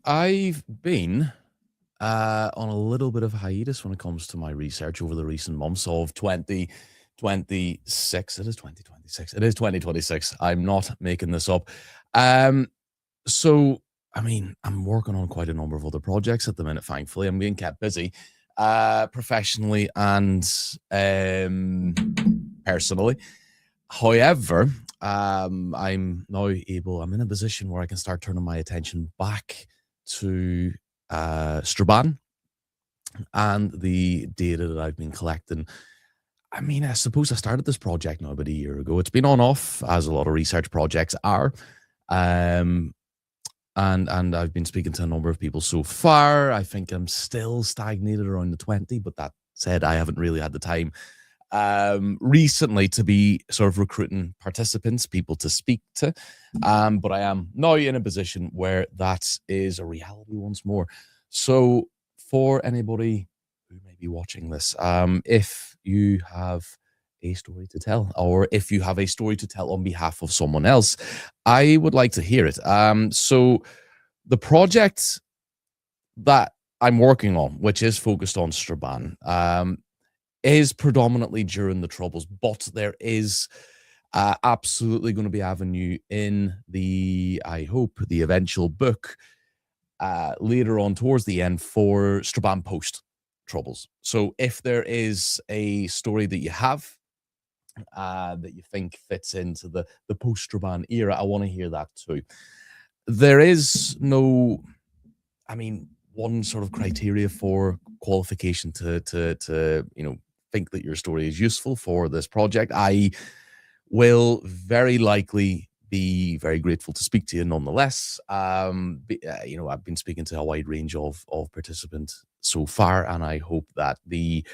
I've been on a little bit of hiatus when it comes to my research over the recent months of 2026. It is 2026. It is 2026. I'm not making this up. Um, so, I'm working on quite a number of other projects at the minute, thankfully. I'm being kept busy professionally and um, personally. However, I'm in a position where I can start turning my attention back to Strabane and the data that I've been collecting. I suppose I started this project now about a year ago. It's been on off, as a lot of research projects are. Um, and I've been speaking to a number of people so far. I think I'm still stagnated around the 20, but that said, I haven't really had the time recently to be sort of recruiting participants, people to speak to. But I am now in a position where that is a reality once more. So, for anybody who may be watching this, if you have a story to tell, or if you have a story to tell on behalf of someone else, I would like to hear it. So, the project that I'm working on, which is focused on Strabane, is predominantly during the Troubles, but there is absolutely going to be avenue in the, I hope, the eventual book later on towards the end for Strabane post Troubles. So if there is a story that you have that you think fits into the post Strabane era, I want to hear that too. There is no, one sort of criteria for qualification to think that your story is useful for this project. I will very likely be very grateful to speak to you nonetheless. I've been speaking to a wide range of participants so far, and I hope that the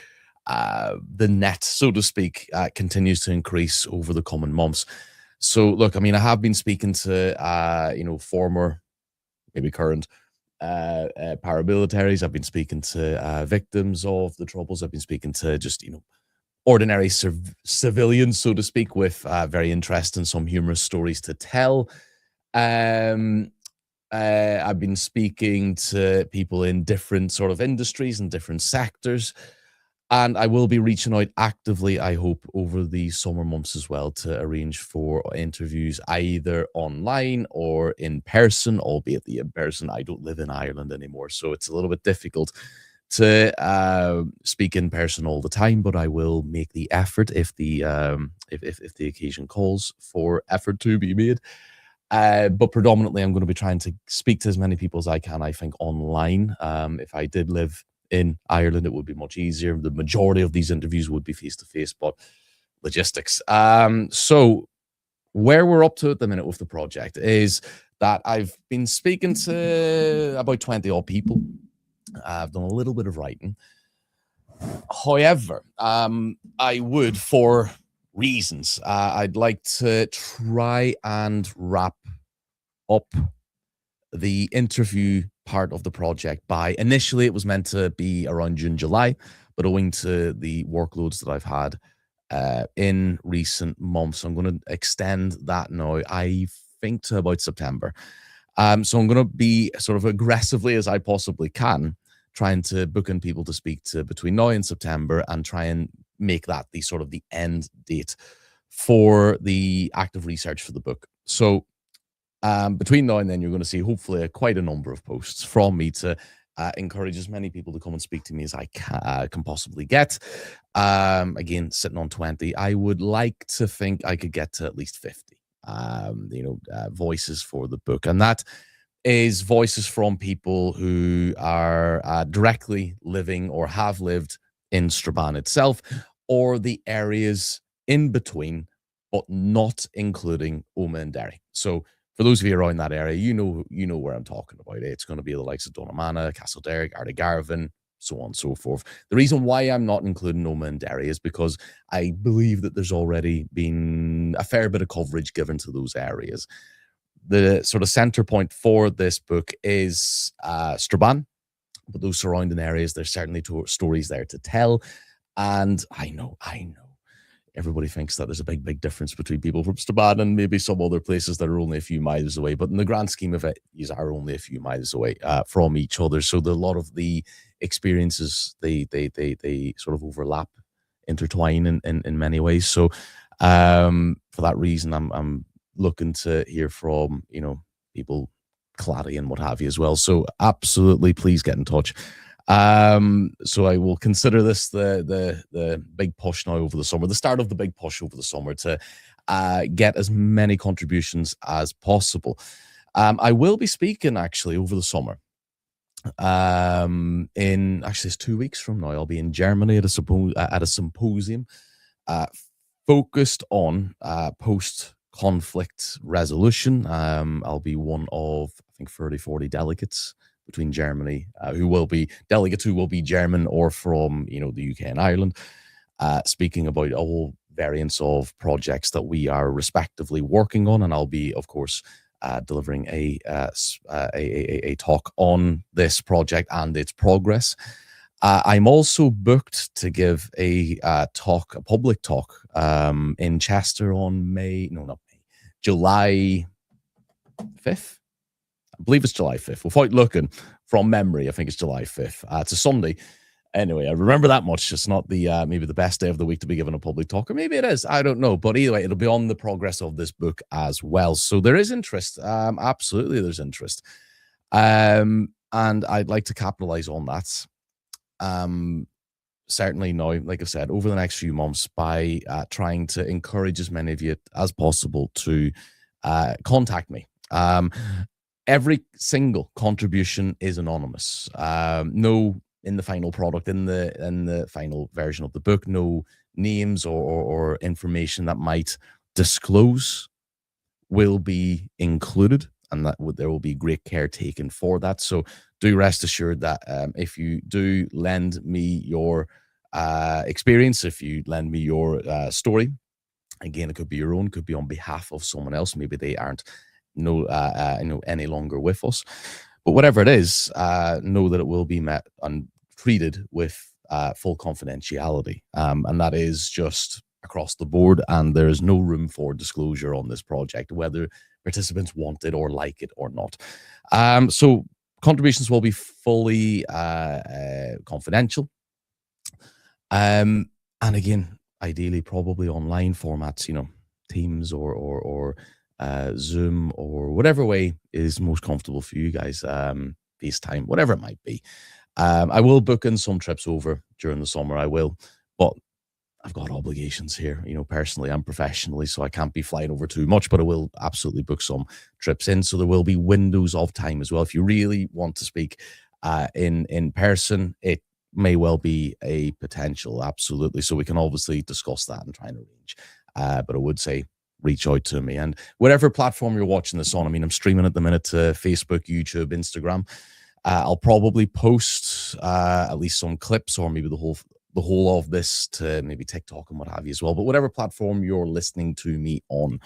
net, so to speak, continues to increase over the coming months. So, look, I have been speaking to former, maybe current paramilitaries. I've been speaking to victims of the Troubles. I've been speaking to just ordinary civilians, so to speak, with very interesting, some humorous stories to tell. Um, I've been speaking to people in different sort of industries and different sectors. And I will be reaching out actively, I hope, over the summer months as well to arrange for interviews either online or in person, albeit the in person. I don't live in Ireland anymore, so it's a little bit difficult to speak in person all the time, but I will make the effort if if the occasion calls for effort to be made. But predominantly, I'm going to be trying to speak to as many people as I can, I think, online. If I did live in Ireland, it would be much easier. The majority of these interviews would be face to face, but logistics. So, where we're up to at the minute with the project is that I've been speaking to about 20 odd people. I've done a little bit of writing. However, I would, for reasons, I'd like to try and wrap up the interview part of the project by, initially it was meant to be around June, July, but owing to the workloads that I've had in recent months, I'm going to extend that now, I think, to about September. So I'm going to be sort of aggressively as I possibly can, trying to book in people to speak to between now and September, and try and make that the sort of the end date for the active research for the book. So between now and then, you're going to see hopefully quite a number of posts from me to encourage as many people to come and speak to me as I can possibly get. Again, sitting on 20, I would like to think I could get to at least 50, voices for the book. And that is voices from people who are directly living or have lived in Strabane itself, or the areas in between, but not including Oma and Derry. So for those of you around that area, you know where I'm talking about. It's going to be the likes of Donamana, Castlederrick, Ardegarvin, so on and so forth. The reason why I'm not including Oma and Derry is because I believe that there's already been a fair bit of coverage given to those areas. The sort of center point for this book is Strabane, but those surrounding areas, there's certainly stories there to tell. And I know, everybody thinks that there's a big difference between people from Strabane and maybe some other places that are only a few miles away. But in the grand scheme of it, you are only a few miles away from each other. So a lot of the experiences they sort of overlap, intertwine in many ways. So for that reason, I'm looking to hear from people, Clary and what have you as well. So absolutely, please get in touch. So I will consider this the big push now over the summer, the start of the big push over the summer to get as many contributions as possible. I will be speaking actually over the summer. In actually it's 2 weeks from now, I'll be in Germany at a symposium focused on post-conflict resolution. I'll be one of, I think, 30, 40 delegates between Germany, who will be German or from, the UK and Ireland, speaking about all variants of projects that we are respectively working on. And I'll be, of course, delivering a talk on this project and its progress. I'm also booked to give a public talk in Chester on July 5th. I believe it's July 5th. Without looking from memory, I think it's July 5th. It's a Sunday. Anyway, I remember that much. It's not the maybe the best day of the week to be giving a public talk, or maybe it is. I don't know. But either way, it'll be on the progress of this book as well. So there is interest. Absolutely, there's interest. And I'd like to capitalize on that. Certainly now, like I've said, over the next few months by trying to encourage as many of you as possible to contact me. Every single contribution is anonymous. No, in the final product, in the final version of the book, no names or information that might disclose will be included, and that there will be great care taken for that. So do rest assured that if you do lend me your experience, if you lend me your story, again, it could be your own, could be on behalf of someone else. Maybe they aren't any longer with us, but whatever it is, know that it will be met and treated with full confidentiality, and that is just across the board. And there is no room for disclosure on this project, whether participants want it or like it or not. So contributions will be fully confidential, and again, ideally, probably online formats. Teams or Zoom or whatever way is most comfortable for you guys. FaceTime, whatever it might be. I will book in some trips over during the summer. I will, but I've got obligations here, personally and professionally, so I can't be flying over too much, but I will absolutely book some trips in. So there will be windows of time as well. If you really want to speak in person, it may well be a potential, absolutely. So we can obviously discuss that and try and arrange. But I would say reach out to me, and whatever platform you're watching this on. I mean, I'm streaming at the minute to Facebook, YouTube, Instagram. I'll probably post at least some clips, or maybe the whole of this to maybe TikTok and what have you as well. But whatever platform you're listening to me on,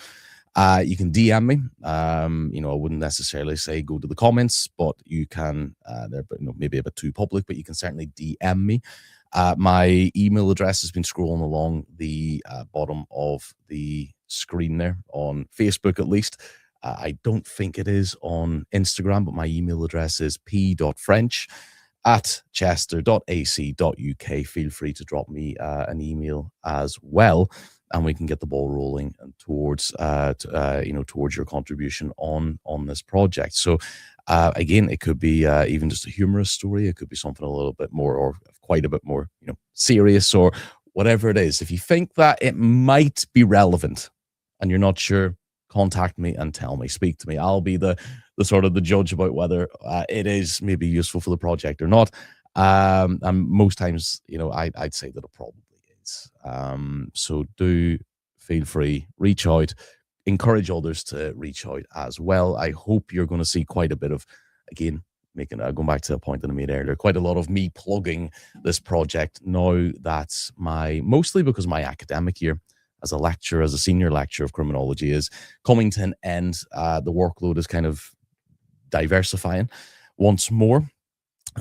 you can DM me. I wouldn't necessarily say go to the comments, but you can. They're maybe a bit too public, but you can certainly DM me. My email address has been scrolling along the bottom of the screen there on Facebook, at least. I don't think it is on Instagram, but my email address is p.french@chester.ac.uk. Feel free to drop me an email as well, and we can get the ball rolling and towards your contribution on this project. So again, it could be even just a humorous story. It could be something a little bit more, or quite a bit more, serious, or whatever it is. If you think that it might be relevant and you're not sure, contact me and tell me, speak to me. I'll be the sort of the judge about whether it is maybe useful for the project or not. And most times, I'd say that it probably is. So do feel free, reach out, encourage others to reach out as well. I hope you're going to see quite a bit of, again, going back to a point that I made earlier, quite a lot of me plugging this project now that mostly because my academic year as a senior lecturer of criminology is coming to an end. The workload is kind of diversifying once more.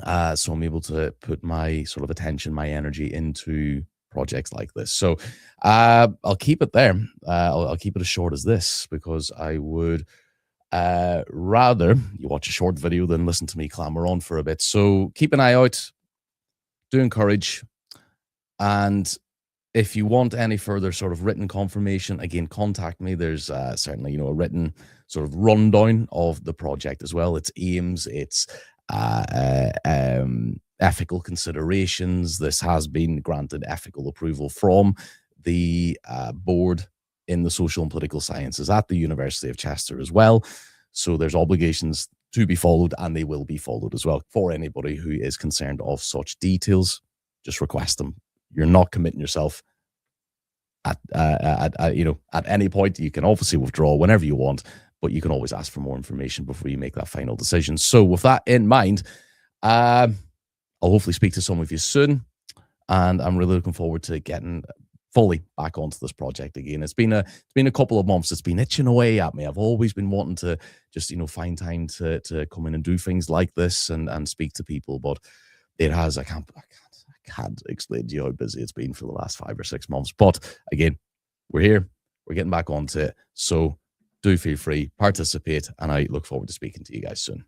So I'm able to put my sort of attention, my energy into projects like this. So I'll keep it there. I'll keep it as short as this, because I would rather you watch a short video than listen to me clamor on for a bit. So keep an eye out, do encourage, and if you want any further sort of written confirmation, again, contact me. There's certainly, a written sort of rundown of the project as well. Its aims, its ethical considerations. This has been granted ethical approval from the board in the social and political sciences at the University of Chester as well. So there's obligations to be followed, and they will be followed as well for anybody who is concerned of such details. Just request them. You're not committing yourself at any point. You can obviously withdraw whenever you want, but you can always ask for more information before you make that final decision. So with that in mind, I'll hopefully speak to some of you soon, and I'm really looking forward to getting fully back onto this project again. It's been a couple of months. It's been itching away at me. I've always been wanting to just find time to come in and do things like this and speak to people, but it has. I can't explain to you how busy it's been for the last 5 or 6 months. But again, we're here. We're getting back onto it. So do feel free, participate, and I look forward to speaking to you guys soon.